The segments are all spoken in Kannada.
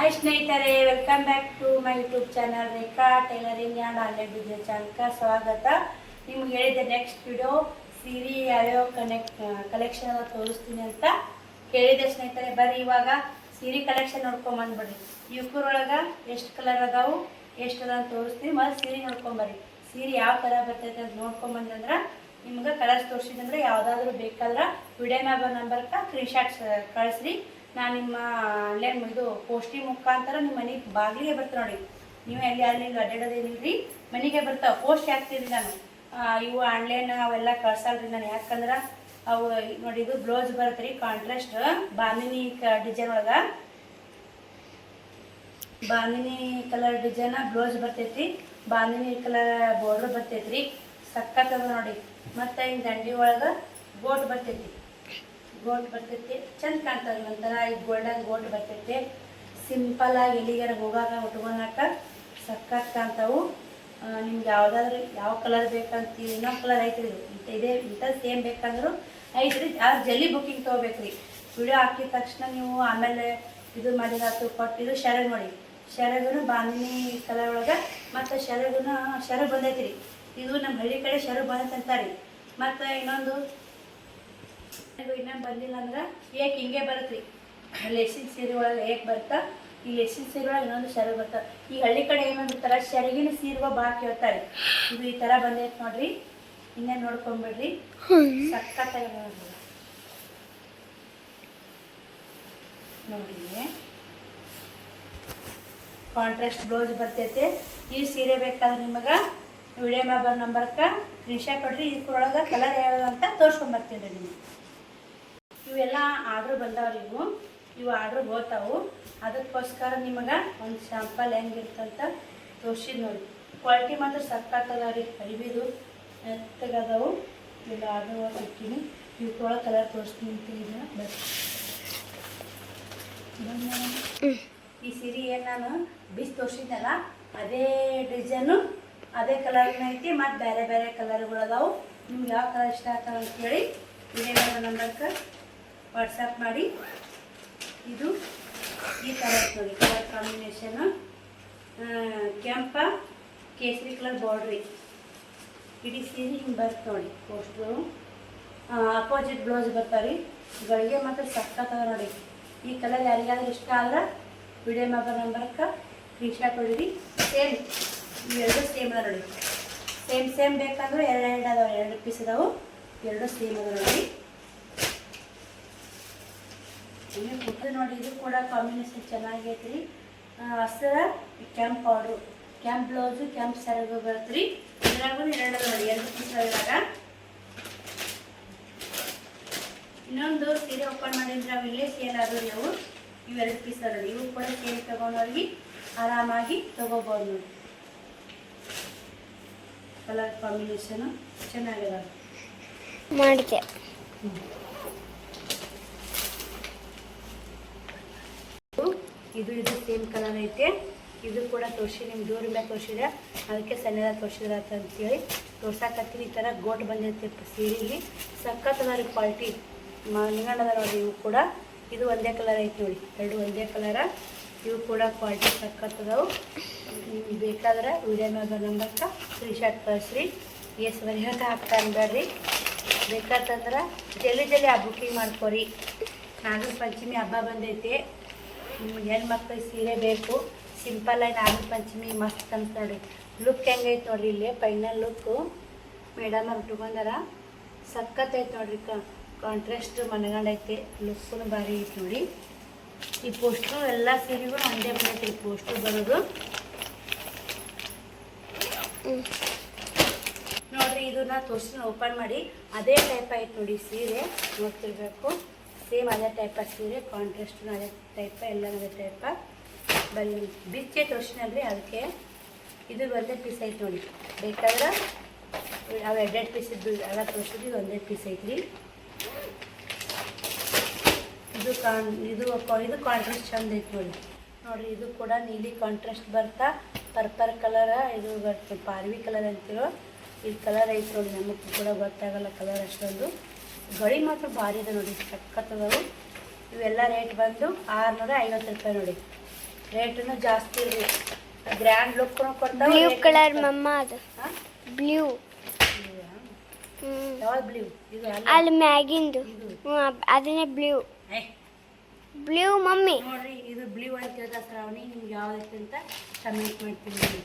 ಹಾಯ್ ಸ್ನೇಹಿತರೆ, welcome back to my YouTube channel Rekha tailoring and online business ಚಾನಲ್ಗೆ ಸ್ವಾಗತ. ನಿಮ್ಗೆ ಹೇಳಿದೆ ನೆಕ್ಸ್ಟ್ ವಿಡಿಯೋ ಸೀರೆ ಯಾವ್ಯಾವ ಕಲೆಕ್ಷನ್ ತೋರಿಸ್ತೀನಿ ಅಂತ ಹೇಳಿದೆ ಸ್ನೇಹಿತರೆ. ಬರ್ರಿ ಇವಾಗ ಸೀರೆ ಕಲೆಕ್ಷನ್ ನೋಡ್ಕೊಂಡ್ ಬಂದ್ಬಿಡ್ರಿ. ಇವ್ರೊಳಗೆ ಎಷ್ಟು ಕಲರ್ ಅದಾವು, ಎಷ್ಟು ಅದ ಅಂತ ತೋರಿಸ್ತೀನಿ. ಮತ್ತು ಸೀರೆ ನೋಡ್ಕೊಂಬರ್ರಿ. ಸೀರೆ ಯಾವ ಥರ ಬರ್ತೈತೆ ಅಂತ ನೋಡ್ಕೊಂಬಂದ್ರೆ ನಿಮ್ಗೆ ಕಲರ್ಸ್ ತೋರಿಸಿದಂದ್ರೆ ಯಾವುದಾದ್ರೂ ಬೇಕಾದ್ರೆ ವಿಡಿಯೋ ಮ್ಯಾಗ ನಂಬರ್ಗೆ ಸ್ಕ್ರೀನ್ಶಾಟ್ಸ್ ಕಳಿಸ್ರಿ. ನಾನು ನಿಮ್ಮ ಆನ್ಲೈನ್ ಇದು ಪೋಸ್ಟಿ ಮುಖಾಂತರ ನಿಮ್ಮ ಮನೆಗೆ ಬಾಗಿಲಿಗೆ ಬರ್ತೀನಿ ನೋಡಿ. ನೀವು ಎಲ್ಲಿ ಅಲ್ಲಿ ಅಡ್ಡಾಡೋದೇನಿಲ್ರಿ, ಮನೆಗೆ ಬರ್ತಾವೆ. ಪೋಸ್ಟ್ ಹಾಕ್ತೀರಿ ನಾನು. ಇವು ಆನ್ಲೈನ್ ಅವೆಲ್ಲ ಕಳ್ಸಲ್ರಿ ನಾನು. ಯಾಕಂದ್ರೆ ಅವು ನೋಡಿ, ಇದು ಬ್ಲೌಸ್ ಬರುತ್ತೆ ರೀ ಕಾಂಟ್ರಾಸ್ಟ್ ಬಾಂದಿನಿ ಡಿಸೈನ್ ಒಳಗೆ. ಬಾಂದಿನಿ ಕಲರ್ ಡಿಸೈನ್ ಬ್ಲೌಸ್ ಬರ್ತೈತಿ. ಬಾಂದಿನಿ ಕಲರ್ ಬಾರ್ಡರ್ ಬರ್ತೈತಿ. ಸಕ್ಕತ್ತದ ನೋಡಿ. ಮತ್ತು ಹಿಂಗೆ ದಂಡಿ ಒಳಗೆ ಗೋಟ್ ಬರ್ತೈತಿ. ಚಂದ ಕಾಣ್ತದೆ. ಒಂಥರ ಈ ಗೋಲ್ಡನ್ ಗೋಟ್ ಬರ್ತೈತಿ. ಸಿಂಪಲ್ ಆಗಿ ಎಲ್ಲಿಗಾರ ಹೋಗಾಕ ಉಟ್ಕೊಳಕ ಸಕ್ಕತ್ ಕಾಣ್ತಾವು. ನಿಮ್ಗೆ ಯಾವುದಾದ್ರೂ ಯಾವ ಕಲರ್ ಬೇಕಂತೀವಿ, ಇನ್ನೊಂದು ಕಲರ್ ಐತ್ರಿ. ಇಂಥದ್ದು ಸೇಮ್ ಬೇಕಂದ್ರೂ ಐತ್ರಿ. ಅದು ಜಲ್ದಿ ಬುಕ್ಕಿಂಗ್ ತೊಗೋಬೇಕ್ರಿ. ವಿಡಿಯೋ ಹಾಕಿದ ತಕ್ಷಣ ನೀವು ಆಮೇಲೆ ಇದು ಮಾಡಿದಾತು ಕೊಟ್ಟು. ಇದು ಶರಗ್ ನೋಡಿ. ಶರಗನು ಬಾಂದಿನಿ ಕಲರ್ ಒಳಗೆ. ಮತ್ತು ಶರಗ್ ಬಂದೈತಿ ರೀ. ಇದು ನಮ್ಮ ಹಳ್ಳಿ ಕಡೆ ಶರಗ್ ಬಂದೈತೆ ಅಂತಾರೆ. ಮತ್ತು ಇನ್ನೊಂದು ಬಂದಿಲ್ಲ ಅಂದ್ರೆ ಏಕ್ ಹಿಂಗೆ ಬರುತ್ತೆ ರೀ. ಲೆಸಿನ್ ಸೀರೆ ಒಳಗೆ ಏಕ್ ಬರ್ತಾ, ಈ ಲೆಸಿನ್ ಸೀರೆ ಒಳಗೆ ಇನ್ನೊಂದು ಶರಗ್ ಬರ್ತಾ. ಈ ಹಳ್ಳಿ ಕಡೆ ಏನಂದಿರ್ತಾರೆ, ಶರಗಿನ ಸೀರೆ ಬಾಕಿ ಹೇಳ್ತಾರೆ. ಇದು ಈ ಥರ ಬಂದೈತೆ ನೋಡ್ರಿ. ಇನ್ನೇ ನೋಡ್ಕೊಂಬಿಡ್ರಿ. ಸಕ್ಕತ್ತಾಗಿ ನೋಡಿ. ಕಾಂಟ್ರಾಸ್ಟ್ ಬ್ಲೌಸ್ ಬರ್ತೈತೆ. ಈ ಸೀರೆ ಬೇಕಾದ್ರೆ ನಿಮಗೆ ವಿಡಿಯೋ ಮ್ಯಾಬರ್ ನಂಬರ್ಗೆ ಸ್ಕ್ರೀನ್ಶಾಟ್ ಕೊಡ್ರಿ. ಇದರೊಳಗೆ ಕಲರ್ ಯಾವ್ದು ಅಂತ ತೋರ್ಸ್ಕೊಂಬರ್ತೀನಿ ರೀ ನಿಮಗೆ. ಇವೆಲ್ಲ ಆರ್ಡ್ರ್ ಬಂದವ್ರಿ. ಇವು ಆರ್ಡ್ರ್ ಹೋಗ್ತಾವು. ಅದಕ್ಕೋಸ್ಕರ ನಿಮಗೆ ಒಂದು ಶಾಂಪಲ್ ಹೆಂಗಿರ್ತಂತ ತೋರಿಸಿದ್ ನೋಡಿ. ಕ್ವಾಲಿಟಿ ಮಾತ್ರ ಸಕ್ಕತ್ತದ ರೀ. ಅರಿವಿದು ಮೆತ್ತಗದವು. ಇಲ್ಲ ಆರ್ಡ್ರ್ ಹೋಗ್ತೀನಿ. ಇವಕ್ಕೊಳಗೆ ಕಲರ್ ತೋರಿಸ್ತೀನಿ ಅಂತ ಈ ಸೀರೆ ಏನು ನಾನು ಬಿಸಿ ತೋರಿಸಿದ್ನಲ್ಲ, ಅದೇ ಡಿಸೈನು ಅದೇ ಕಲರ್ನ ಐತಿ. ಮತ್ತು ಬೇರೆ ಬೇರೆ ಕಲರ್ಗಳು ಅದಾವು. ನಿಮ್ಗೆ ಯಾವ ಕಲರ್ ಇಷ್ಟ ಆಗ್ತಾವೆ ಅಂತೇಳಿ ವಿಡಿಯೋ ನಂಬರ್ಗೆ ವಾಟ್ಸಪ್ ಮಾಡಿ. ಇದು ಈ ಥರ ಐತೆ ನೋಡಿ. ಕಲರ್ ಕಾಂಬಿನೇಷನು ಕೆಂಪ ಕೇಸರಿ ಕಲರ್ ಬಾರ್ಡ್ರಿ. ಇಡೀ ಸೀರೆ ಹಿಂಗೆ ಬರುತ್ತೆ ನೋಡಿ. ಪೋಸ್ಟ್ರು ಅಪೋಸಿಟ್ ಬ್ಲೌಸ್ ಬರ್ತಾವೆ ರೀ. ಗಳಿಗೆ ಮಾತ್ರ ಸಕ್ಕತ್ತದ ನೋಡಿ. ಈ ಕಲರ್ ಯಾರಿಗಾದ್ರೂ ಇಷ್ಟ ಆದ್ರೆ ವಿಡಿಯೋ ಮ್ಯಾಬರ್ ನಂಬರ್ಗೆ ಸ್ಕ್ರೀನ್ಶಾಟ್ ಹೊಡಿರಿ. ಸೇಮ್ ಇವೆರಡು ಸೇಮ್ ಅದ ನೋಡಿ. ಸೇಮ್ ಬೇಕಂದ್ರೆ ಎರಡು ಅದಾವೆ. 2 ಪೀಸ್ ಅದಾವು. ಎರಡು ಸೇಮ್ ಅದ ನೋಡಿ. ನೀವು ಕೊಟ್ಟು ನೋಡಿ. ಇದು ಕೂಡ ಕಾಂಬಿನೇಷನ್ ಚೆನ್ನಾಗೈತೆ ರೀ. ಹಸಿರ ಕೆಂಪ್ ಪೌಡ್ರು, ಕೆಂಪ್ ಬ್ಲೌಸು, ಕೆಂಪ್ ಸೆರಗು ಬರುತ್ತೆ ರೀ. ಇದ್ರಾಗೂ 2 ಅದ ನೋಡಿ. 2 ಪೀಸ್ ಇದ್ರಾಗ. ಇನ್ನೊಂದು ಸೀರೆ ಓಪನ್ ಮಾಡಿದ್ರೆ ಅವು ಇಲ್ಲೇ ಸೇಲ್ ಆದವು ರೀ. ಅವು ಇವು 2 ಪೀಸ್ ಅದ ನೋಡಿ. ಇವು ಕೂಡ ಸೇಲ್ ತೊಗೊಂಡವ್ರಿಗೆ ಆರಾಮಾಗಿ ತೊಗೋಬೋದು ನೋಡಿ. ಕಲರ್ ಕಾಂಬಿನೇಷನು ಚೆನ್ನಾಗಿದೆ ಮಾಡಿದೆ. ಇದು ಸೇಮ್ ಕಲರ್ ಐತೆ. ಇದು ಕೂಡ ತೋರಿಸಿ ನಿಮ್ಗೆ ದೂರ ಮೇಲೆ ತೋರಿಸಿದ್ರೆ ಅದಕ್ಕೆ ಸಣ್ಣದ ತೋರಿಸಿದ್ರ ಅಂತೇಳಿ ತೋರ್ಸಾಕತ್ತೀನಿ. ಈ ಥರ ಗೋಟ್ ಬಂದೈತೆ ಸೀರೆಗೆ. ಸಕ್ಕತ್ತದ ರೀ ಕ್ವಾಲಿಟಿ. ಮನ್ಗಂಡದ ನೋಡಿ. ಇವು ಕೂಡ ಇದು ಒಂದೇ ಕಲರ್ ಐತೆ ನೋಡಿ. 2 ಒಂದೇ ಕಲರ. ಇವು ಕೂಡ ಕ್ವಾಲಿಟಿ ಸಕ್ಕತ್ತದವು. ನಿಮ್ಗೆ ಬೇಕಾದ್ರೆ ವಿಡಿಯೋ ಮ್ಯಾಗ ನಂಬರ್ಗೆ ಸ್ಕ್ರೀನ್ಶಾಟ್ ಕಳಿಸ್ರಿ. ಎಸ್ವರೆ ಹಾಕ್ತಾ ಅನ್ಬೇಡ್ರಿ. ಬೇಕಾತಂದ್ರೆ ಜಲ್ದಿ ಆ ಬುಕ್ಕಿಂಗ್ ಮಾಡ್ಕೊರಿ. ನಾಗರ ಪಂಚಮಿ ಹಬ್ಬ ಬಂದೈತೆ. ನಿಮ್ಗೆ ಹೆಣ್ಮಕ್ಳಿಗೆ ಸೀರೆ ಬೇಕು. ಸಿಂಪಲ್ಲಾಗಿ ನಾಗರ ಪಂಚಮಿ ಮಸ್ತ್ ಅನ್ಸ್ ನೋಡಿ. ಲುಕ್ ಹೆಂಗೈತೆ ನೋಡ್ರಿ. ಇಲ್ಲಿ ಫೈನಲ್ ಲುಕ್ಕು ಮೇಡಮ್ ಅವ್ರು ಉಟ್ಕೊಂಡಾರ. ಸಕ್ಕತ್ತೈತೆ ನೋಡ್ರಿ. ಕಾಂಟ್ರಾಸ್ಟ್ ಮನಗಂಡೈತೆ. ಲುಕ್ಕೂ ಭಾರಿ ಐತೆ ನೋಡಿ. ಈ ಪೋಸ್ಟ್ರು ಎಲ್ಲ ಸೀರೆಗೂ ಒಂದೇ ಬಂದೈತೆ. ಪೋಸ್ಟ್ರು ಬರೋದು ನೋಡ್ರಿ. ಇದನ್ನ ತೋರಿಸಿ ಓಪನ್ ಮಾಡಿ. ಅದೇ ಟೈಪ್ ಐತೆ ನೋಡಿ ಸೀರೆ. ನೋಡ್ತಿರ್ಬೇಕು. ಸೇಮ್ ಅದೇ ಟೈಪ ಸೀರೆ. ಕಾಂಟ್ರಾಸ್ಟು ಅದೇ ಟೈಪ, ಎಲ್ಲ ಅದೇ ಟೈಪ. ಬರೀ ಬಿಚ್ಚೆ ತೋರಿಸಿನಲ್ರಿ, ಅದಕ್ಕೆ ಇದು ಒಂದೇ ಪೀಸ್ ಐತೆ ನೋಡಿ. ಬೇಕಾದ್ರೆ ಅವು 2 ಪೀಸ್ ಇದ್ದು ಎಲ್ಲ ತೋರಿಸಿದ್ದು. ಇದು ಒಂದೇ ಪೀಸ್ ಐತ್ರಿ. ಇದು ಕಾಂಟ್ರಾಸ್ಟ್ ಚಂದ ಐತೆ ನೋಡಿ. ನೋಡಿರಿ, ಇದು ಕೂಡ ನೀಲಿ ಕಾಂಟ್ರಾಸ್ಟ್ ಬರ್ತಾ ಪರ್ಪಲ್ ಕಲರ. ಇದು ಬರ್ತದೆ ಪಾರ್ವಿ ಕಲರ್ ಅಂತೀರೋ. ಇದು ಕಲರ್ ಐತೆ ನೋಡಿ. ನಮಗೆ ಕೂಡ ಗೊತ್ತಾಗಲ್ಲ ಕಲರ್ ಅಷ್ಟೊಂದು. ಗಳಿ ಮಾತ್ರ ಭಾರಿ ಇದೆ ನೋಡಿ. ಸಕ್ಕತ್ತದವು. ಇವೆಲ್ಲ ರೇಟ್ ಬಂದು 650 ರೂಪಾಯಿ ನೋಡಿ. ರೇಟನ್ನು ಜಾಸ್ತಿ ಇಲ್ರಿ, ಗ್ರ್ಯಾಂಡ್ ಲುಕ್ ಕೊಡ್ತಾವ. ಬ್ಲೂ ಕಲರ್ ಮಮ್ಮ ಅದು ಬ್ಲೂ. ಯಾವ್ದು ಬ್ಲೂ? ಇದು ಅಲ್ಲಿ ಮ್ಯಾಗಿಂದು ಅದನ್ನೇ ಬ್ಲೂ. ಬ್ಲೂ ಮಮ್ಮಿ ನೋಡ್ರಿ, ಇದು ಬ್ಲೂ ಅಂತ ಹೇಳ್ತಾ ಶ್ರಾವಣಿ. ನಿಮ್ಗೆ ಯಾವ್ದೈತೆ ಅಂತ ಕಮೆಂಟ್ ಮಾಡ್ತೀನಿ.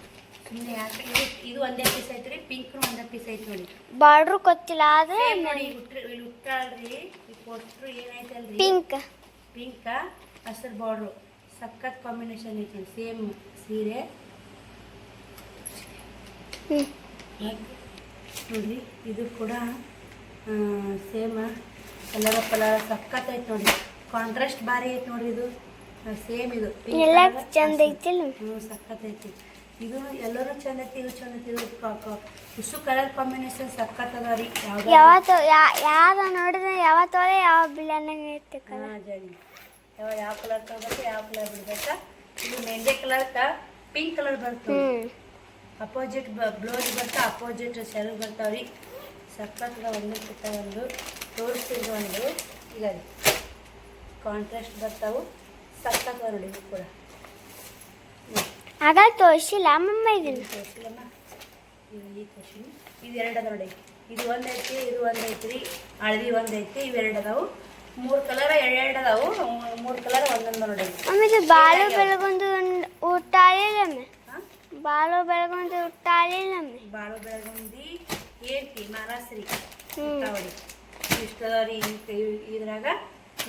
ಸುಮ್ಮನೆ ಯಾಕೆ ಇದು ಒಂದೇ ಪೀಸ್ ಐತ್ರಿ, ಪಿಂಕ್ನು ಒಂದೇ ಪೀಸ್ ಐತಿ ನೋಡಿ. ಬಾರ್ಡ್ರು ಗೊತ್ತಿಲ್ಲ ಆದ್ರೆ ನೋಡಿ ಇಲ್ಲಿ ಉತ್ತಾಳ್ರಿ, ಈ ಪೋಸ್ಟ್ರು ಏನೈತಲ್ರಿ ಪಿಂಕ್ ಹಸಿರು ಬಾರ್ಡ್ರು ಸಖತ್ ಕಾಂಬಿನೇಷನ್ ಐತಿ. ಸೇಮ್ ಸೀರೆ ನೋಡ್ರಿ, ಇದು ಕೂಡ ಸೇಮ್ ಕಲರ ಸಖತ್ ಐತಿ ನೋಡಿ. ಕಾಂಟ್ರಾಸ್ಟ್ ಭಾರಿ ಐತಿ ನೋಡ್ರಿ. ಇದು ಸೇಮ್ ಇದು ಎಲ್ಲ ಚಂದ ಐತಿಲ್ಲ. ಸಖತ್ ಐತಿ. ಇದು ಎಲ್ಲರೂ ಚಂದ ಐತಿ, ಇದು ಚಂದ ಐತಿ. ಇದು ಇಷ್ಟು ಕಲರ್ ಕಾಂಬಿನೇಷನ್ ಸಖತ್ ಅದ ರೀ. ಯಾವ್ದು ನೋಡಿದ್ರೆ ಯಾವತ್ತೋದೆ ಯಾವ ಬಿಲ್ಲಂಗೆ ಐತಿ ಯಾವ ಕಲರ್ ತಗೋಬೇಕು, ಯಾವ ಕಲರ್ ಬಿಡ್ಬೇಕಾ. ಇದು ಮೆಹಂದಿ ಕಲರ್ ಪಿಂಕ್ ಕಲರ್ ಬರ್ತದೆ. ಅಪೋಸಿಟ್ ಬ್ಲೌಸ್ ಬರ್ತಾ ಅಪೋಸಿಟ್ ಸೆರಗು ಬರ್ತಾವ್ರಿ. ಸಖತ್ ಒಂದು ಪುಟ್ಟ ಒಂದು ತೋರಿಸ್ತಿದ್ದ ಒಂದು ಈಗ ಕಾಂಟ್ರಾಸ್ಟ್ ಬರ್ತಾವು. ಸಖತ್ ನೋಡಿ. ಇದು ಕೂಡ ಆಗ ತೋರಿಸಿಲ್ಲ ಮಮ್ಮ, ಇದನ್ನು ತೋರಿಸಿಲ್ಲಮ್ಮ. ಈ ತೋರಿಸಿ ಇದು ಎರಡು ಅದ ನೋಡಿ. ಇದು ಒಂದೈತಿ, ಇದು ಒಂದೈತಿ, ಹಳದಿ ಒಂದೈತಿ, ಇವೆರಡು ಅದಾವು. 3 ಕಲರ್ ಎರಡು ಅದಾವು. 3 ಕಲರ್ ಒಂದೊಂದು ನೋಡಿ. ಆಮೇಲೆ ಬಾಳು ಬೆಳಗೊಂದು ಊಟ ಆಗಿಲ್ಲಮ್ಮೆ. ಬಾಳು ಬೆಳಗೊಂದು ಊಟ ಆಗಿಲ್ಲಮ್ಮೆ. ಬಾಳು ಬೆಳಗೊಂದಿ ಏರ್ತಿ ಮಾಲಾಶ್ರೀ ನೋಡಿ. ಇಷ್ಟು ಅದಾವ್ರಿ ಇದ್ರಾಗ.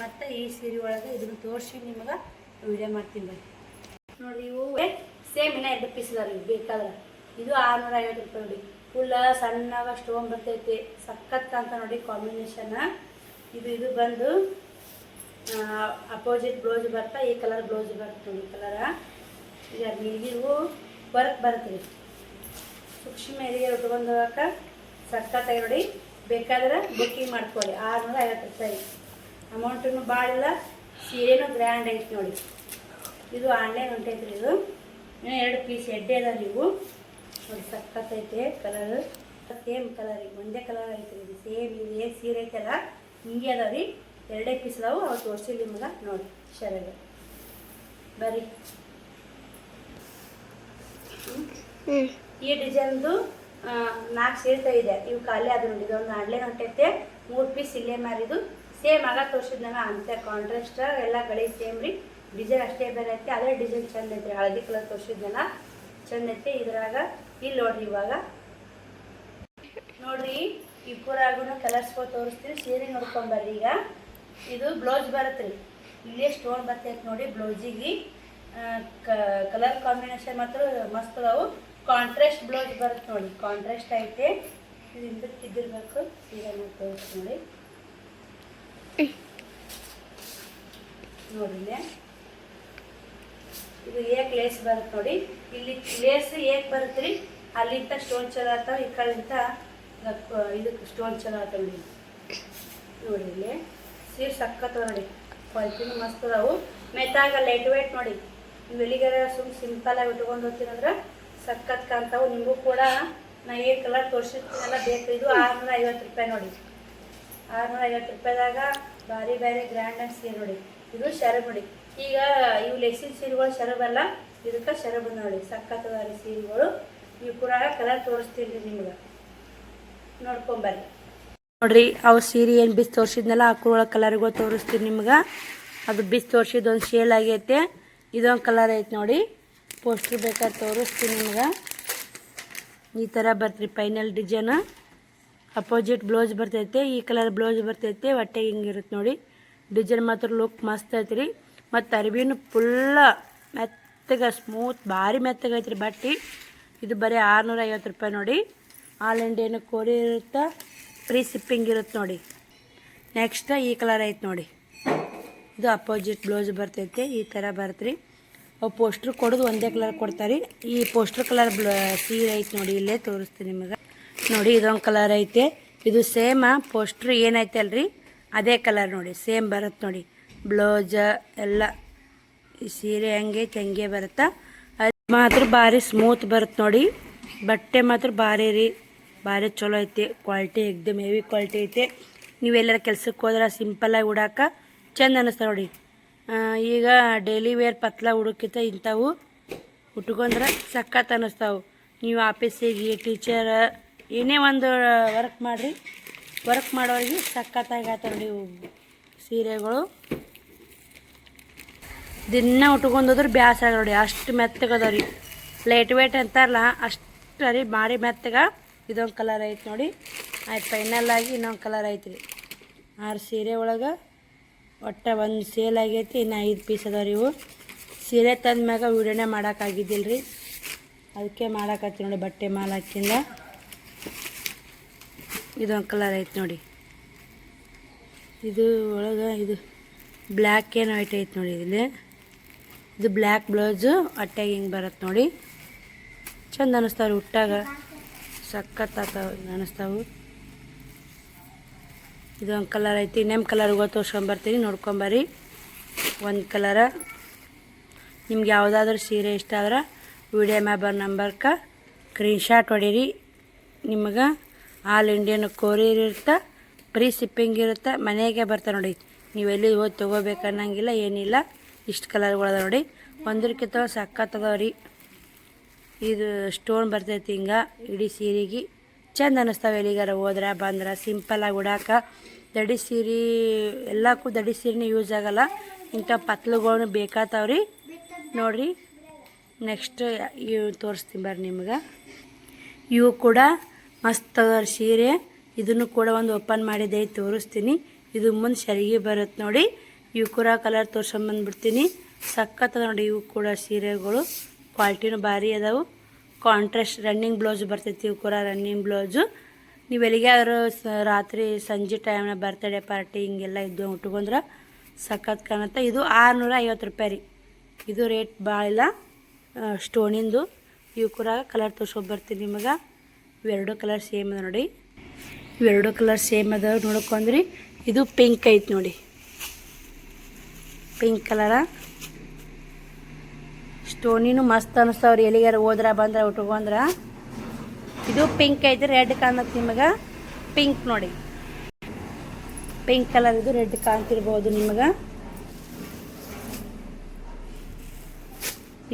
ಮತ್ತು ಈ ಸೀರೆ ಒಳಗೆ ಇದನ್ನು ತೋರಿಸಿ ನಿಮಗೆ ವಿಡಿಯೋ ಮಾಡ್ತೀನಿ ಬನ್ನಿ. ನೋಡಿರಿ, ಇವು ಸೇಮ್ ಇನ್ನ 2 ಪೀಸ್ ಅದಾವ್ರಿ ಬೇಕಾದ್ರೆ. ಇದು 650 ರೂಪಾಯಿ ನೋಡಿ. ಫುಲ್ ಸಣ್ಣಗ ಸ್ಟೋನ್ ಬರ್ತೈತಿ. ಸಖತ್ ಕಾಂತ ನೋಡಿ ಕಾಂಬಿನೇಷನ್. ಇದು ಬಂದು ಅಪೋಸಿಟ್ ಬ್ಲೌಸ್ ಬರ್ತಾ ಈ ಕಲರ್ ಬ್ಲೌಸ್ ಬರುತ್ತೆ ನೋಡಿ. ಕಲರ ಈಗ ನೀಲಿಗೂ ವರ್ಕ್ ಬರುತ್ತೆ. ಸೂಕ್ಷ್ಮ ಎಲ್ಲಿಗೆ ಉಟ್ಕೊಂಡು ಹೋಗಕ್ಕೆ ಸಖತ್ತಾಗಿ ನೋಡಿ. ಬೇಕಾದ್ರೆ ಬುಕ್ಕಿಂಗ್ ಮಾಡ್ಕೊಳ್ಳಿ. 650 ರೂಪಾಯಿ. ಅಮೌಂಟನ್ನು ಭಾಳ ಇಲ್ಲ, ಸೀರೆನೂ ಗ್ರ್ಯಾಂಡ್ ಐತಿ ನೋಡಿ. ಇದು ಆನ್ಲೈನ್ ಹೊಂಟೈತ್ರಿ. ಇದು ಇನ್ನೂ 2 ಪೀಸ್ ಎಡ್ಡೆ ಅದ. ನೀವು ನೋಡಿ ಸಖತ್ತೈತೆ ಕಲರ್. ಸೇಮ್ ಕಲರ್ ಈಗ ಒಂದೇ ಕಲರ್ ಐತ್ರಿ. ಇದು ಸೇಮ್ ಇದು ಏನು ಸೀರೆ ಐತಲ್ಲ ಹಿಂಗೆ ಅದಾವ ರೀ. 2 ಪೀಸ್ ಅದಾವು. ಅವು ತೋರಿಸಿ ನಿಮ್ಗೆ ನೋಡಿ. ಶರಗ ಬರ್ರಿ. ಈ ಡಿಸೈನ್ದು 4 ಸೀರೆ ಇದೆ. ಇವು ಖಾಲಿ ಅದು ನೋಡಿ. ಇದೊಂದು ಆನ್ಲೈನ್ ಹೊಂಟೈತೆ. 3 ಪೀಸ್ ಇಲ್ಲೇ ಮಾರಿದು. ಸೇಮ್ ಆಗ ತೋರಿಸಿದ್ನಾಗ ಅಂತ ಕಾಂಟ್ರಾಸ್ಟ್ ಎಲ್ಲ ಗಳಿ ಸೇಮ್ ರೀ. ಡಿಸೈನ್ ಅಷ್ಟೇ ಬೇರೆ ಐತಿ. ಅದೇ ಡಿಸೈನ್ ಚಂದ ಐತ್ರಿ. ಹಳದಿ ಕಲರ್ ತೋರಿಸಿದ್ನಲ್ಲ ಚಂದ ಐತಿ. ಇದ್ರಾಗ ಇಲ್ಲಿ ನೋಡ್ರಿ, ಇವಾಗ ನೋಡ್ರಿ ಈ ಪೂರಾಗೂ ಕಲರ್ಸ್ಗಳು ತೋರಿಸ್ತೀವಿ. ಸೀರೆ ನೋಡ್ಕೊಂಬರ್ರಿ. ಈಗ ಇದು ಬ್ಲೌಸ್ ಬರುತ್ತೆ ರೀ. ಇಲ್ಲೇ ಸ್ಟೋನ್ ಬರ್ತೈತೆ ನೋಡಿ ಬ್ಲೌಸಿಗೆ. ಕಲರ್ ಕಾಂಬಿನೇಷನ್ ಮಾತ್ರ ಮಸ್ತ್ ಅದಾವು. ಕಾಂಟ್ರಾಸ್ಟ್ ಬ್ಲೌಸ್ ಬರುತ್ತೆ ನೋಡಿ. ಕಾಂಟ್ರಾಸ್ಟ್ ಐತೆ. ಇದು ಹಿಂದಕ್ಕೆ ಇದ್ದಿರ್ಬೇಕು. ಸೀರೆ ತೋರಿಸಿ ನೋಡಿ. ನೋಡಿಲ್ಲ, ಇದು ಏಕ್ ಲೇಸ್ ಬರುತ್ತೆ ನೋಡಿ. ಇಲ್ಲಿ ಲೇಸ್ ಏಕ್ ಬರುತ್ತೆ ರೀ. ಅಲ್ಲಿಂದ ಸ್ಟೋನ್ ಚಲೋ ಆಗ್ತಾವ. ಈ ಕಡೆಯಿಂದ ಇದಕ್ಕೆ ಸ್ಟೋನ್ ಚಲೋ ಆಗ್ತಾವ ನೋಡಿ. ನೋಡಿ ಇಲ್ಲಿ ಸೀರೆ ಸಖತ್ ನೋಡಿ. ಕ್ವಾಲಿಟಿನೂ ಮಸ್ತ್ ಅದಾವು. ಮೆತ್ತಾಗ ಲೈಟ್ ವೇಟ್ ನೋಡಿ. ನೀವು ಎಲ್ಲಿಗಾರ ಸಿಂಪಲಾಗಿ ಉಟ್ಕೊಂಡು ಹೋಗ್ತೀರಂದ್ರೆ ಸಖತ್ ಕಾಣ್ತಾವು. ನಿಮಗೂ ಕೂಡ ನಾ ಏನು ಕಲರ್ ತೋರಿಸಿರ್ತೀನಲ್ಲ ಬೇಕು. ಇದು 650 ರೂಪಾಯಿ ನೋಡಿ. 650 ರೂಪಾಯಿದಾಗ ಭಾರಿ ಭಾರಿ ಗ್ರ್ಯಾಂಡ್ ಸೀರೆ ನೋಡಿ. ಇದು ಶರಬ್ ನೋಡಿ. ಈಗ ಇವು ಲೆಸಿನ್ ಸೀರೆಗಳು ಶರಬಲ್ಲ, ಇದಕ್ಕೆ ಶರಬ್ ನೋಡಿ. ಸಖತ್ತದ ಸೀರೆಗಳು. ಇವು ಕೂಡ ಕಲರ್ ತೋರಿಸ್ತೀನಿ ನಿಮ್ಗೆ, ನೋಡ್ಕೊಂಬರ್ರಿ. ನೋಡ್ರಿ, ಅವು ಸೀರೆ ಏನು ಬಿಸಿ ತೋರಿಸಿದ್ನಲ್ಲ ಆ ಒಳಗೆ ಕಲರ್ಗಳು ತೋರಿಸ್ತೀನಿ ನಿಮ್ಗೆ. ಅದು ಬಿಸಿ ತೋರಿಸಿದ್ದು ಒಂದು ಶೇಲ್ ಆಗೈತೆ. ಇದೊಂದು ಕಲರ್ ಐತೆ ನೋಡಿ. ಪೋಸ್ಟ್ರ್ ಬೇಕಾದ್ರೆ ತೋರಿಸ್ತೀನಿ ನಿಮ್ಗೆ. ಈ ಥರ ಬರ್ತ್ರಿ ಫೈನಲ್ ಡಿಸೈನ್. ಅಪೋಸಿಟ್ ಬ್ಲೌಸ್ ಬರ್ತೈತೆ. ಈ ಕಲರ್ ಬ್ಲೌಸ್ ಬರ್ತೈತೆ. ಹೊಟ್ಟೆಗೆ ಹಿಂಗಿರುತ್ತೆ ನೋಡಿ. ಡಿಸೈನ್ ಮಾತ್ರ ಲುಕ್ ಮಸ್ತ್ ಐತ್ರಿ. ಮತ್ತು ಅರ್ಬಿನೂ ಫುಲ್ಲ ಮೆತ್ತಗೆ ಸ್ಮೂತ್ ಭಾರಿ ಮೆತ್ತಗೆ ಐತ್ರಿ ಬಟ್ಟೆ. ಇದು ಬರೀ 650 ರೂಪಾಯಿ ನೋಡಿ. ಆಲ್ ಇಂಡಿಯಾನು ಕೋರಿ ಇರುತ್ತೆ. ಫ್ರೀ ಶಿಪ್ಪಿಂಗ್ ಇರುತ್ತೆ ನೋಡಿ. ನೆಕ್ಸ್ಟ್ ಈ ಕಲರ್ ಐತೆ ನೋಡಿ. ಇದು ಅಪೋಸಿಟ್ ಬ್ಲೌಸ್ ಬರ್ತೈತೆ. ಈ ಥರ ಬರ್ತರಿ. ಅವು ಪೋಸ್ಟ್ರ್ ಕೊಡೋದು ಒಂದೇ ಕಲರ್ ಕೊಡ್ತಾರೆ. ಈ ಪೋಸ್ಟ್ರ್ ಕಲರ್ ಸೀರೆ ಐತೆ ನೋಡಿ. ಇಲ್ಲೇ ತೋರಿಸ್ತೀನಿ ನಿಮಗೆ ನೋಡಿ. ಇದೊಂದು ಕಲರ್ ಐತೆ. ಇದು ಸೇಮ್ ಪೋಸ್ಟ್ರ್ ಏನೈತೆ ಅಲ್ರಿ ಅದೇ ಕಲರ್ ನೋಡಿ. ಸೇಮ್ ಬರುತ್ತೆ ನೋಡಿ. ಬ್ಲೌಸ್ ಎಲ್ಲ ಈ ಸೀರೆ ಹೆಂಗೈತೆ ಹಂಗೆ ಬರುತ್ತೆ. ಅದು ಮಾತ್ರ ಭಾರಿ ಸ್ಮೂತ್ ಬರುತ್ತೆ ನೋಡಿ. ಬಟ್ಟೆ ಮಾತ್ರ ಭಾರಿ ರೀ, ಭಾರಿ ಚಲೋ ಐತಿ. ಕ್ವಾಲಿಟಿ ಎಕ್ದಮ್ ಹೆವಿ ಕ್ವಾಲಿಟಿ ಐತೆ. ನೀವೆಲ್ಲರ ಕೆಲ್ಸಕ್ಕೆ ಹೋದ್ರೆ ಸಿಂಪಲ್ಲಾಗಿ ಉಡಾಕ ಚಂದ ಅನ್ನಿಸ್ತಾ ನೋಡಿ. ಈಗ ಡೈಲಿ ವೇರ್ ಪತ್ಲ ಹುಡುಕಿತ ಇಂಥವು ಉಟ್ಕೊಂಡ್ರೆ ಸಖತ್ ಅನ್ನಿಸ್ತಾವೆ. ನೀವು ಆಫೀಸಿಗೆ ಟೀಚರ್ ಏನೇ ಒಂದು ವರ್ಕ್ ಮಾಡಿರಿ, ವರ್ಕ್ ಮಾಡೋರಿಗೆ ಸಖತ್ತಾಗಿ ಆಯ್ತಾವೆ ನೋಡಿ ಇವು ಸೀರೆಗಳು. ದಿನ ಉಟ್ಕೊಂಡೋದ್ರೆ ಬ್ಯಾಸರ ನೋಡಿ, ಅಷ್ಟು ಮೆತ್ತಗದವ ರೀ. ಲೈಟ್ ವೇಟ್ ಅಂತಾರಲ್ಲ ಅಷ್ಟು ರೀ, ಭಾರಿ ಮೆತ್ತಗ. ಇದೊಂದು ಕಲರ್ ಐತೆ ನೋಡಿ. ಆಯ್ತು, ಫೈನಲ್ಲಾಗಿ ಇನ್ನೊಂದು ಕಲರ್ ಐತೆ ರೀ. 6 ಸೀರೆ ಒಳಗೆ ಒಟ್ಟು ಒಂದು ಸೇಲ್ ಆಗೈತಿ. ಇನ್ನು 5 ಪೀಸ್ ಅದಾವ ರೀ ಇವು. ಸೀರೆ ತಂದ ಮ್ಯಾಗ ವೀಡಿಯೋನೇ ಮಾಡೋಕ್ಕಾಗಿದ್ದಿಲ್ಲ ರೀ, ಅದಕ್ಕೆ ಮಾಡೋಕತ್ತಿ ನೋಡಿ ಬಟ್ಟೆ ಮಾಲ್ ಹಾಕಿಂದ. ಇದೊಂದು ಕಲರ್ ಐತೆ ನೋಡಿ. ಇದು ಒಳಗೆ ಇದು ಬ್ಲ್ಯಾಕ್ ಏನು ವೈಟ್ ಐತೆ ನೋಡಿ. ಇಲ್ಲಿ ಇದು ಬ್ಲ್ಯಾಕ್ ಬ್ಲೌಸು, ಹೊಟ್ಟೆಗೆ ಹಿಂಗೆ ಬರುತ್ತೆ ನೋಡಿ. ಚಂದ ಅನ್ನಿಸ್ತಾವ್ರಿ ಉಟ್ಟಾಗ, ಸಖತ್ ಆಗ್ತಾವೆ ಅನ್ನಿಸ್ತಾವೆ. ಇದೊಂದು ಕಲರ್ ಐತಿ. ಇನ್ನೊಂದು ಕಲರ್ಗೆ ತೋರ್ಸ್ಕೊಂಬರ್ತೀನಿ, ನೋಡ್ಕೊಂಬರ್ರಿ. ಒಂದು ಕಲರ ನಿಮ್ಗೆ ಯಾವುದಾದ್ರೂ ಸೀರೆ ಇಷ್ಟ ಆದ್ರೆ ವಿಡಿಯೋ ಮ್ಯಾಬರ್ ನಂಬರ್ಗೆ ಸ್ಕ್ರೀನ್ಶಾಟ್ ಹೊಡೀರಿ. ನಿಮಗೆ ಆಲ್ ಇಂಡಿಯನ್ ಕೊರಿಯರ್ ಇರುತ್ತೆ, ಫ್ರೀ ಶಿಪ್ಪಿಂಗ್ ಇರುತ್ತೆ, ಮನೆಗೆ ಬರ್ತಾರೆ ನೋಡಿ. ನೀವು ಎಲ್ಲಿ ಹೋಗಿ ತೊಗೋಬೇಕನ್ನಂಗಿಲ್ಲ, ಏನಿಲ್ಲ. ಇಷ್ಟು ಕಲರ್ಗಳದ ನೋಡಿ. ಒಂದಕ್ಕಿಂತ ಸಖತ್ ಅದಾವ ರೀ. ಇದು ಸ್ಟೋನ್ ಬರ್ತೈತಿ ಹಿಂಗೆ ಇಡೀ ಸೀರೆಗೆ. ಚಂದ ಅನ್ನಿಸ್ತಾವೆ ಎಲ್ಲಿಗಾರ ಹೋದ್ರೆ ಬಂದ್ರೆ ಸಿಂಪಲ್ಲಾಗಿ ಉಡಾಕ. ದಡಿ ಸೀರೆ ಎಲ್ಲಕ್ಕೂ ದಡಿ ಸೀರೆನೇ ಯೂಸ್ ಆಗಲ್ಲ, ಇಂಥ ಪತ್ಲುಗಳನ್ನ ಬೇಕಾತಾವ್ರಿ ನೋಡಿರಿ. ನೆಕ್ಸ್ಟ್ ಇವು ತೋರಿಸ್ತೀನಿ ಬರ್ರಿ ನಿಮ್ಗೆ. ಇವು ಕೂಡ ಮಸ್ತ್ ಅದಾವ ಸೀರೆ. ಇದನ್ನು ಕೂಡ ಒಂದು ಓಪನ್ ಮಾಡಿದೆ ತೋರಿಸ್ತೀನಿ. ಇದು ಮುಂದೆ ಸರಿಗೆ ಬರುತ್ತೆ ನೋಡಿ. ಇವು ಕೂಡ ಕಲರ್ ತೋರ್ಸ್ಕೊಂಬಂದ್ಬಿಡ್ತೀನಿ. ಸಖತ್ ಅದ ನೋಡಿ. ಇವು ಕೂಡ ಸೀರೆಗಳು ಕ್ವಾಲಿಟಿನೂ ಭಾರಿ ಅದಾವು. ಕಾಂಟ್ರಾಸ್ಟ್ ರನ್ನಿಂಗ್ ಬ್ಲೌಸ್ ಬರ್ತೈತಿ. ಇವು ಕೂಡ ರನ್ನಿಂಗ್ ಬ್ಲೌಸು. ನೀವು ಎಲ್ಲಿಗಾದ್ರು ರಾತ್ರಿ ಸಂಜೆ ಟೈಮ್ನಾಗ ಬರ್ತಡೇ ಪಾರ್ಟಿ ಹಿಂಗೆಲ್ಲ ಇದ್ದು ಉಟ್ಕೊಂಡ್ರೆ ಸಖತ್ ಕಾಣುತ್ತೆ. ಇದು 650 ರೂಪಾಯಿ ರೀ. ಇದು ರೇಟ್ ಭಾಳ ಇಲ್ಲ, ಸ್ಟೋನಿಂದು. ಇವು ಕೂಡ ಕಲರ್ ತೋರ್ಸ್ಕೊಂಬರ್ತೀನಿ ನಿಮಗೆ. ಇವೆರಡು ಕಲರ್ ಸೇಮ್ ಅದ ನೋಡಿ. ಇವೆರಡು ಕಲರ್ ಸೇಮ್ ಅದ ನೋಡ್ಕೊಂಡ್ರಿ. ಇದು ಪಿಂಕ್ ಐತೆ ನೋಡಿ, ಪಿಂಕ್ ಕಲರ. ಸ್ಟೋನಿನೂ ಮಸ್ತ್ ಅನ್ನಿಸ್ತಾವ್ರಿ ಎಲ್ಲಿಗಾರ ಹೋದ್ರೆ ಬಂದ್ರೆ ಉಟ್ಕೊಂಡ್ರೆ. ಇದು ಪಿಂಕ್ ಐತೆ, ರೆಡ್ ಕಾಣತ್ತೆ ನಿಮಗೆ. ಪಿಂಕ್ ನೋಡಿ, ಪಿಂಕ್ ಕಲರ್. ಇದು ರೆಡ್ ಕಾಣ್ತಿರ್ಬೋದು ನಿಮಗೆ.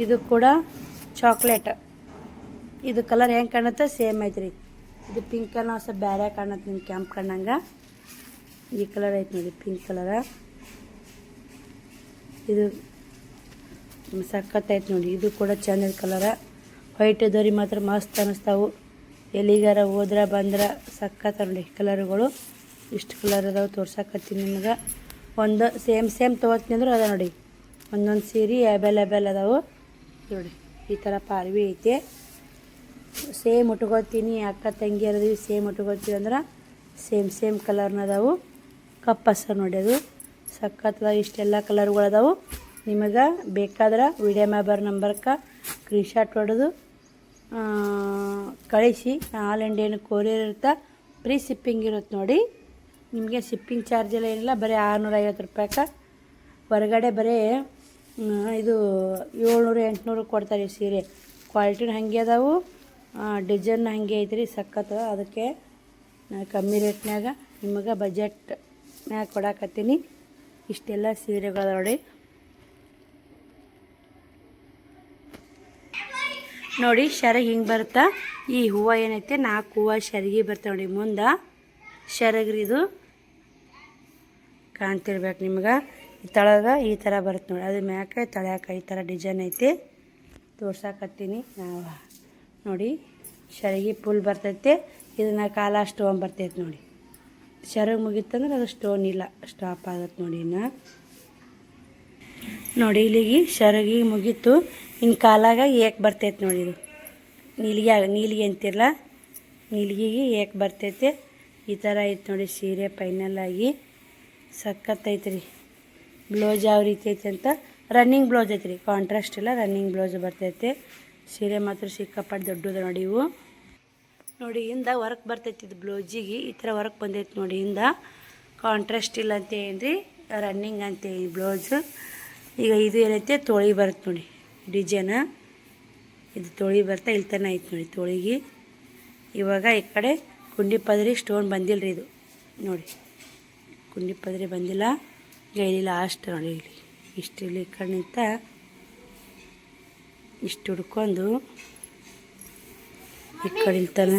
ಇದು ಕೂಡ ಚಾಕ್ಲೇಟ್. ಇದು ಕಲರ್ ಹೆಂಗೆ ಕಾಣುತ್ತೆ ಸೇಮ್ ಐತೆ ರೀ. ಇದು ಪಿಂಕ್ ಕಲರ್ ಸ್ವಲ್ಪ ಬೇರೆ ಕಾಣುತ್ತೆ ನಿಮ್ಮ ಕೆಂಪು ಕಣ್ಣಂಗೆ. ಈ ಕಲರ್ ಐತೆ ನೋಡಿ, ಪಿಂಕ್ ಕಲರ. ಇದು ಸಖತ್ ಐತೆ ನೋಡಿ. ಇದು ಕೂಡ ಚೆಂದ ಕಲರ. ವೈಟ್ ಇದ್ದವ್ರಿಗೆ ಮಾತ್ರ ಮಸ್ತ್ ಅನ್ನಿಸ್ತಾವು. ಎಲ್ಲಿಗಾರ ಹೋದ್ರೆ ಬಂದ್ರೆ ಸಖತ್ ನೋಡಿ ಕಲರ್ಗಳು. ಇಷ್ಟು ಕಲರ್ ಅದಾವೆ ತೋರ್ಸಕತ್ತೀನಿ ನಿಮ್ಗೆ. ಒಂದು ಸೇಮ್ ತೊಗೋತೀನಿ ಅಂದ್ರೆ ಅದ ನೋಡಿ. ಒಂದೊಂದು ಸೀರೆ ಅವೈಲೇಬಲ್ ಅದಾವೆ ನೋಡಿ. ಈ ಥರ ಪಾರ್ವಿ ಐತೆ. ಸೇಮ್ ಉಟ್ಕೋತೀನಿ, ಅಕ್ಕ ತಂಗಿಯರದು ಸೇಮ್ ಉಟ್ಕೋತೀವಿ ಅಂದ್ರೆ ಸೇಮ್ ಕಲರ್ನ ಅದಾವು. ಕಪ್ಪು ಹಸರು ನೋಡಿ, ಅದು ಸಖತ್. ಇಷ್ಟೆಲ್ಲ ಕಲರ್ಗಳು ಅದಾವು. ನಿಮಗೆ ಬೇಕಾದ್ರೆ ವಿಡಿಯೋ ಮ್ಯಾಬರ್ ನಂಬರ್ಗೆ ಸ್ಕ್ರೀನ್ಶಾಟ್ ಹೊಡೆದು ಕಳಿಸಿ. ಆಲ್ ಇಂಡಿಯನ್ ಕೊರಿಯರ್ ಇರುತ್ತೆ, ಫ್ರೀ ಶಿಪ್ಪಿಂಗ್ ಇರುತ್ತೆ ನೋಡಿ. ನಿಮಗೆ ಶಿಪ್ಪಿಂಗ್ ಚಾರ್ಜ್ ಎಲ್ಲ ಏನಿಲ್ಲ, ಬರೀ 650 ರೂಪಾಯಿಗೆ. ಹೊರಗಡೆ ಬರೀ ಇದು 700-800 ಕೊಡ್ತಾರೆ ಈ ಸೀರೆ. ಕ್ವಾಲಿಟಿನ ಹಾಗೆ ಅದಾವು, ಡಿಸೈನ್ ಹಾಗೆ ಐತ್ರಿ, ಸಖತ್. ಅದಕ್ಕೆ ನಾನು ಕಮ್ಮಿ ರೇಟ್ನಾಗ ನಿಮಗೆ ಬಜೆಟ್ನಾಗ ಕೊಡಾಕತ್ತೀನಿ. ಇಷ್ಟೆಲ್ಲ ಸೀರೆಗಳು ನೋಡಿ. ನೋಡಿ ಶರಗ್ ಹಿಂಗೆ ಬರುತ್ತಾ. ಈ ಹೂವು ಏನೈತೆ 4 ಹೂವು ಶರಗಿ ಬರ್ತಾವೆ ನೋಡಿ ಮುಂದೆ. ಶರಗ್ರಿ ಇದು ಕಾಣ್ತಿರ್ಬೇಕು ನಿಮ್ಗೆ. ಈ ತಳಗ ಈ ಥರ ಬರುತ್ತೆ ನೋಡಿ. ಅದು ಮ್ಯಾಕೆ ತಳ್ಯಾಕ ಈ ಥರ ಡಿಸೈನ್ ಐತಿ, ತೋರ್ಸಾಕತ್ತೀನಿ ನೋಡಿ. ಶರಗಿ ಫುಲ್ ಬರ್ತೈತೆ. ಇದನ್ನ ಕಾಲ ಸ್ಟೋನ್ ಬರ್ತೈತೆ ನೋಡಿ. ಶರಗ್ ಮುಗಿತಂದ್ರೆ ಅದು ಸ್ಟೋನ್ ಇಲ್ಲ, ಸ್ಟಾಪ್ ಆಗತ್ತೆ ನೋಡಿ. ಇನ್ನು ನೋಡಿ ಇಲ್ಲಿಗೆ ಶರಗಿ ಮುಗೀತು. ಇನ್ನು ಕಾಲಾಗ ಏಕ್ ಬರ್ತೈತೆ ನೋಡಿ. ಇದು ನೀಲಿಗೆ ಅಂತಿರಲ್ಲ, ನೀಲಿಗೆಗೆ ಏಕ್ ಬರ್ತೈತೆ. ಈ ಥರ ಐತೆ ನೋಡಿ ಸೀರೆ ಫೈನಲ್ಲಾಗಿ. ಸಖತ್ ಐತ್ರಿ. ಬ್ಲೌಸ್ ಯಾವ ರೀತಿ ಐತೆ ಅಂತ ರನ್ನಿಂಗ್ ಬ್ಲೌಸ್ ಐತ್ರಿ, ಕಾಂಟ್ರಾಸ್ಟ್ ಇಲ್ಲ, ರನ್ನಿಂಗ್ ಬ್ಲೌಸ್ ಬರ್ತೈತೆ. ಸೀರೆ ಮಾತ್ರ ಸಿಕ್ಕಾಪಟ್ಟು ದೊಡ್ಡದ ನೋಡಿ. ಇವು ನೋಡಿ ಹಿಂದೆ ವರ್ಕ್ ಬರ್ತೈತಿ. ಇದು ಬ್ಲೌಸಿಗೆ ಈ ಥರ ವರ್ಕ್ ಬಂದೈತೆ ನೋಡಿ. ಹಿಂದೆ ಕಾಂಟ್ರಾಸ್ಟ್ ಇಲ್ಲ ಅಂತ ಏನ್ರಿ, ರನ್ನಿಂಗ್ ಅಂತ ಬ್ಲೌಸು. ಈಗ ಇದು ಏನೈತೆ ತೋಳಿ ಬರುತ್ತೆ ನೋಡಿ ಡಿಸೈನ. ಇದು ತೋಳಿ ಬರ್ತಾ ಇಲ್ಲಿ ತನಕ ಐತೆ ನೋಡಿ ತೋಳಿಗೆ. ಇವಾಗ ಈ ಕಡೆ ಕುಂಡಿ ಪದರಿ ಸ್ಟೋನ್ ಬಂದಿಲ್ಲ ರೀ. ಇದು ನೋಡಿ ಕುಂಡಿ ಪದರಿ ಬಂದಿಲ್ಲ. ಈಗ ಇಲ್ಲಿ ಲಾಸ್ಟ್ ನೋಡಿ, ಇಲ್ಲಿ ಇಷ್ಟು ಇಲ್ಲಿ ಕಣ್ಣಿಂತ ಇಷ್ಟು ಹುಡ್ಕೊಂಡು ಈ ಕಡೆ ತನ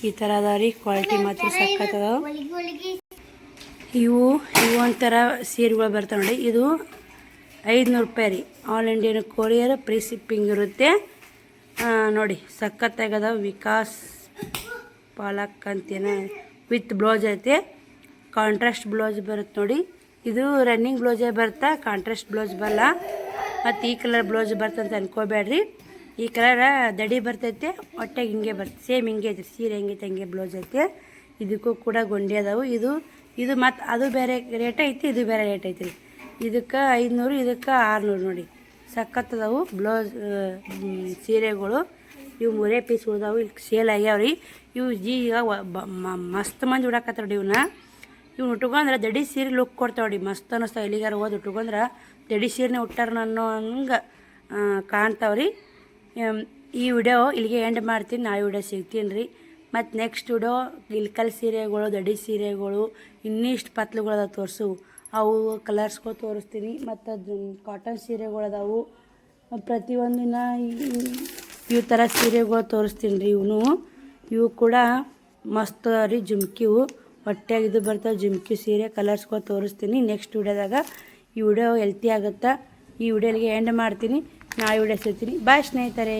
ಈ ಥರ ಅದಾವ್ರಿ. ಕ್ವಾಲಿಟಿ ಮಾತ್ರ ಸಕ್ಕತ್ತದಾವ. ಇವು ಒಂಥರ ಸೀರೆಗಳು ಬರ್ತಾವೆ ನೋಡಿ. ಇದು 500 ರೂಪಾಯಿ ರೀ. All Indian courier free shipping ಇರುತ್ತೆ ನೋಡಿ. ಸಖತ್ತಾಗದ ವಿಕಾಸ್ ಪಾಲಕ್ ಅಂತೇನ ವಿತ್ ಬ್ಲೌಸ್ ಐತೆ. ಕಾಂಟ್ರಾಸ್ಟ್ ಬ್ಲೌಸ್ ಬರುತ್ತೆ ನೋಡಿ. ಇದು ರನ್ನಿಂಗ್ ಬ್ಲೌಸೇ ಬರುತ್ತಾ, ಕಾಂಟ್ರಾಸ್ಟ್ ಬ್ಲೌಸ್ ಬರಲ್ಲ. ಮತ್ತು ಈ ಕಲರ್ ಬ್ಲೌಸ್ ಬರ್ತಂತ ಅನ್ಕೋಬೇಡ್ರಿ. ಈ ಕಲರ್ ದಡಿ ಬರ್ತೈತೆ, ಹೊಟ್ಟೆಗೆ ಹಿಂಗೆ ಬರ್ತದೆ. ಸೇಮ್ ಹಿಂಗೆ ಐತೆ, ಸೀರೆ ಹೆಂಗೈತೆ ಹಂಗೆ ಬ್ಲೌಸ್ ಐತೆ. ಇದಕ್ಕೂ ಕೂಡ ಗೊಂಡೆ ಅದಾವು. ಇದು ಮತ್ತು ಅದು ಬೇರೆ ರೇಟ್ ಐತಿ, ಇದು ಬೇರೆ ರೇಟ್ ಐತಿ ರೀ. ಇದಕ್ಕೆ 500, ಇದಕ್ಕೆ 600 ನೋಡಿ. ಸಖತ್ತದಾವು ಬ್ಲೌಸ್ ಸೀರೆಗಳು. ಇವು 3 ಪೀಸ್ ಉಳ್ದಾವು. ಇಲ್ಲಿ ಸೇಲ್ ಆಗ್ಯಾವ್ರಿ. ಇವು ಈಗ ಮಸ್ತ್ ಮಂದಿ ಉಡಾಕತ್ತಾವ್ರಿ. ಇವ್ನು ಉಟ್ಕೊಂಡ್ರೆ ದಡಿ ಸೀರೆ ಲುಕ್ ಕೊಡ್ತಾವ್ರಿ. ಮಸ್ತ್ ಅನ್ನಿಸ್ತಾವೆ. ಎಲ್ಲಿಗಾರ ಹೋದ್ ಉಟ್ಕೊಂಡ್ರೆ ದಡಿ ಸೀರೆನೇ ಉಟ್ಟಾರ ಅನ್ನೋ ಹಂಗೆ ಕಾಣ್ತಾವ್ರಿ. ಈ ವಿಡಿಯೋ ಇಲ್ಲಿಗೆ ಎಂಡ್ ಮಾಡ್ತೀನಿ. ನಾಳೆ ವಿಡಿಯೋ ಸಿಗ್ತೀನಿ ರೀ. ಮತ್ತು ನೆಕ್ಸ್ಟ್ ವಿಡಿಯೋ ಇಲ್ಕಲ್ ಸೀರೆಗಳು, ದಡಿ ಸೀರೆಗಳು, ಇನ್ನಿಷ್ಟು ಪತ್ಲುಗಳದ ತೋರಿಸು. ಅವು ಕಲರ್ಸ್ಗಳು ತೋರಿಸ್ತೀನಿ. ಮತ್ತು ಅದು ಕಾಟನ್ ಸೀರೆಗಳದಾವು. ಪ್ರತಿಯೊಂದಿನ ಇವು ಥರ ಸೀರೆಗಳು ತೋರಿಸ್ತೀನಿ ರೀ. ಇವು ಕೂಡ ಮಸ್ತ್ ರೀ. ಜುಮ್ಕಿವು ಹೊಟ್ಟೆಗೆ ಇದು ಬರ್ತಾವೆ. ಜುಮ್ಕಿ ಸೀರೆ ಕಲರ್ಸ್ಗಳು ತೋರಿಸ್ತೀನಿ ನೆಕ್ಸ್ಟ್ ವಿಡಿಯೋದಾಗ. ಈ ವಿಡಿಯೋ ಹೆಲ್ತಿ ಆಗುತ್ತಾ. ಈ ವಿಡಿಯೋಲಿಗೆ ಎಂಡ್ ಮಾಡ್ತೀನಿ. ನಾಳೆ ವಿಡಿಯೋ ಸಿಗ್ತೀನಿ. ಬಾಯ್ ಸ್ನೇಹಿತರೆ.